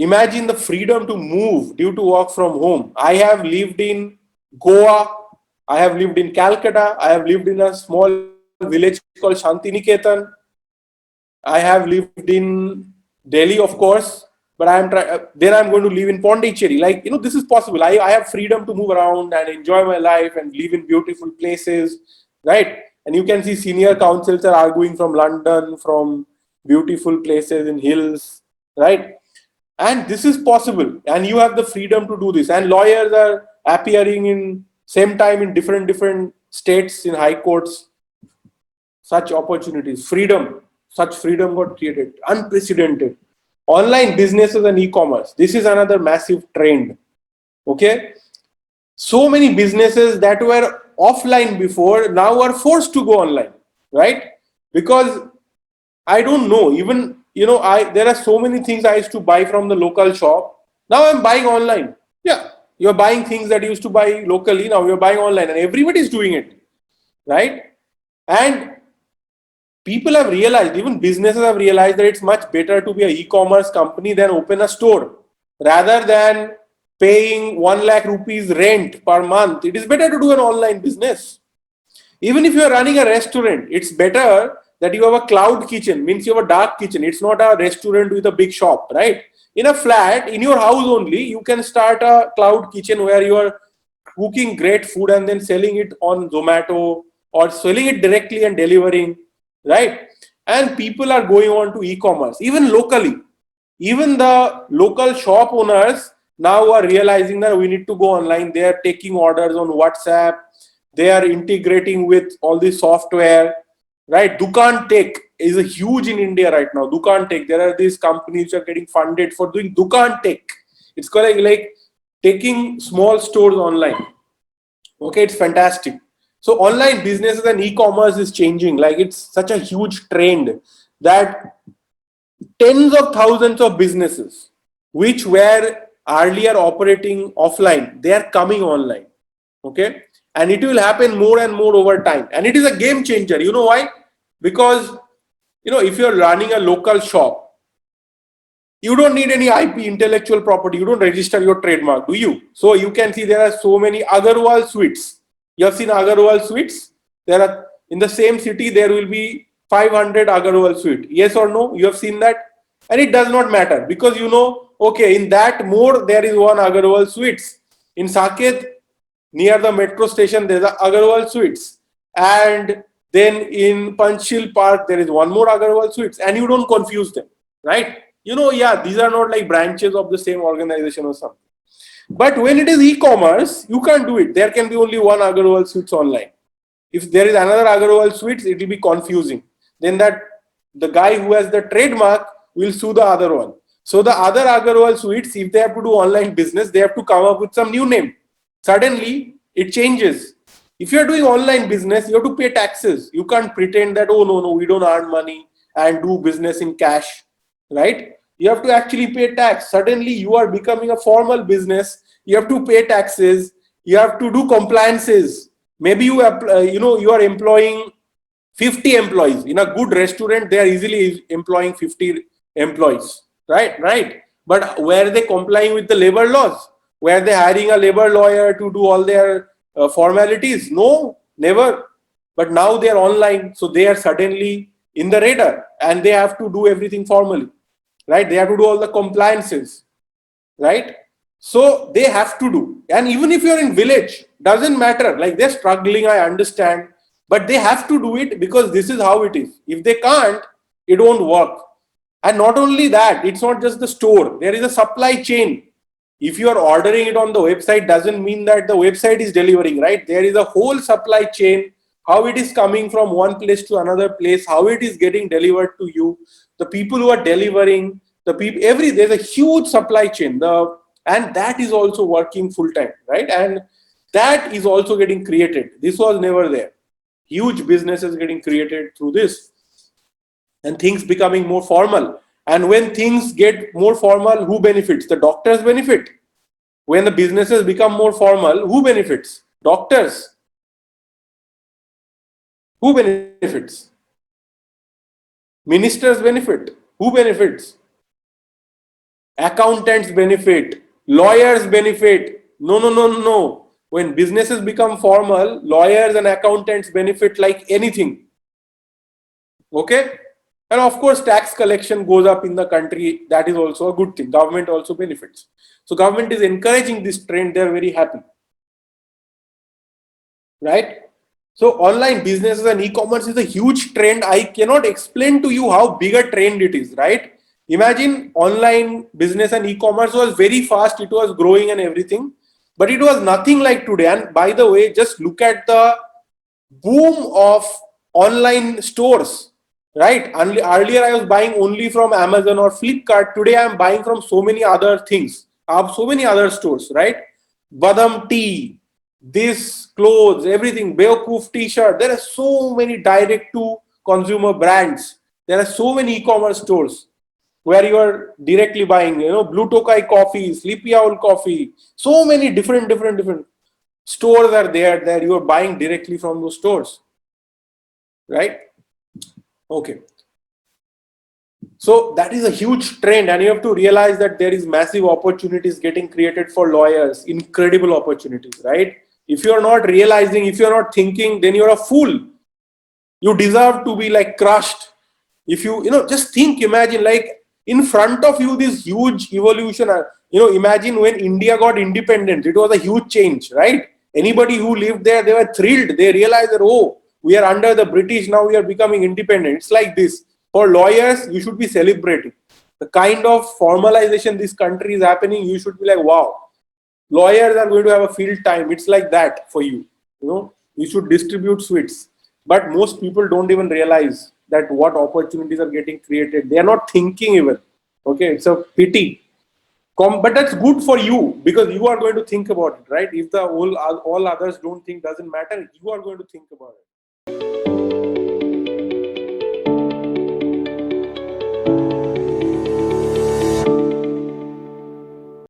Imagine the freedom to move due to work from home. I have lived in Goa, I have lived in Calcutta, I have lived in a small village called Shantiniketan. I have lived in Delhi, of course, but then I'm going to live in Pondicherry. Like, this is possible. I have freedom to move around and enjoy my life and live in beautiful places, right? And you can see senior councils are arguing from London, from beautiful places in hills, right? And this is possible, and you have the freedom to do this. And lawyers are appearing in same time in different states in high courts. Such opportunities, freedom, such freedom got created, unprecedented. Online businesses and e-commerce, this is another massive trend. Okay, so many businesses that were offline before now are forced to go online, right? Because I don't know, even I there are so many things I used to buy from the local shop. Now I'm buying online. Yeah, you're buying things that you used to buy locally, now you're buying online, and everybody's doing it, right? And people have realized, even businesses have realized, that it's much better to be an e-commerce company than open a store. Rather than paying 1 lakh rupees rent per month, it is better to do an online business. Even if you are running a restaurant, it's better that you have a cloud kitchen, means you have a dark kitchen. It's not a restaurant with a big shop, right? In a flat, in your house only, you can start a cloud kitchen where you are cooking great food and then selling it on Zomato or selling it directly and delivering, right? And people are going on to e-commerce, even locally. Even the local shop owners now are realizing that we need to go online. They are taking orders on WhatsApp. They are integrating with all the software, right? Dukan Tech is a huge in India right now. Dukan Tech, there are these companies which are getting funded for doing Dukan Tech. It's called like taking small stores online. Okay, it's fantastic. So online businesses and e-commerce is changing. Like, it's such a huge trend that tens of thousands of businesses which were earlier operating offline, they are coming online. Okay, and it will happen more and more over time, and it is a game changer. You know why? Because if you're running a local shop, you don't need any IP, intellectual property. You don't register your trademark, do you? So you can see there are so many Agarwal sweets. You have seen Agarwal sweets? There are, in the same city, there will be 500 Agarwal sweet. Yes or no? You have seen that? And it does not matter, because okay, in that more there is one Agarwal sweets. In Saket, near the metro station, there's a Agarwal sweets. And then in Panchil Park, there is one more Agarwal sweets. And you don't confuse them, right? Yeah, these are not like branches of the same organization or something. But when it is e-commerce, you can't do it. There can be only one Agarwal Sweets online. If there is another Agarwal Sweets, it will be confusing. Then the guy who has the trademark will sue the other one. So the other Agarwal Sweets, if they have to do online business, they have to come up with some new name. Suddenly, it changes. If you are doing online business, you have to pay taxes. You can't pretend that, oh, no, we don't earn money and do business in cash, right? You have to actually pay tax. Suddenly, you are becoming a formal business. You have to pay taxes. You have to do compliances. Maybe you are employing 50 employees. In a good restaurant, they are easily employing 50 employees, right? But were they complying with the labor laws? Were they hiring a labor lawyer to do all their formalities? No, never. But now they are online, so they are suddenly in the radar, and they have to do everything formally, right? They have to do all the compliances, right? So they have to do. And even if you're in village, doesn't matter. Like, they're struggling, I understand, but they have to do it because this is how it is. If they can't, it won't work. And not only that, it's not just the store. There is a supply chain. If you are ordering it on the website, doesn't mean that the website is delivering, right? There is a whole supply chain, how it is coming from one place to another place, how it is getting delivered to you, the people who are delivering, the people, there's a huge supply chain, and that is also working full time, right? And that is also getting created. This was never there. Huge businesses getting created through this, and things becoming more formal. And when things get more formal, who benefits? The doctors benefit. When the businesses become more formal, who benefits? Doctors. Who benefits? Ministers benefit. Who benefits? accountants benefit, lawyers benefit. No, no, no, no. When businesses become formal, lawyers and accountants benefit like anything. Okay? And of course, tax collection goes up in the country. That is also a good thing. Government also benefits. So government is encouraging this trend. They're very happy. Right? So online businesses and e-commerce is a huge trend. I cannot explain to you how big a trend it is, right? Imagine online business and e-commerce was very fast. It was growing and everything, but it was nothing like today. And by the way, just look at the boom of online stores, right? Earlier I was buying only from Amazon or Flipkart. Today I am buying from so many other things, so many other stores, right? Badam tea, this clothes, everything, Beowulf t-shirt. There are so many direct to consumer brands. There are so many e-commerce stores where you are directly buying, Blue Tokai coffee, Sleepy Owl coffee. So many different stores are there that you are buying directly from those stores, right? Okay. So that is a huge trend, and you have to realize that there is massive opportunities getting created for lawyers, incredible opportunities, right? If you are not realizing, if you are not thinking, then you're a fool. You deserve to be like crushed. If just think, imagine like in front of you, this huge evolution. Imagine when India got independence, it was a huge change, right? Anybody who lived there, they were thrilled. They realized that, oh, we are under the British, now we are becoming independent. It's like this. For lawyers, you should be celebrating. The kind of formalization this country is happening, you should be like, wow, lawyers are going to have a field time. It's like that for you. You should distribute sweets. But most people don't even realize that what opportunities are getting created. They are not thinking even. Okay, it's a pity. But that's good for you because you are going to think about it, right? If the all others don't think, doesn't matter, you are going to think about it.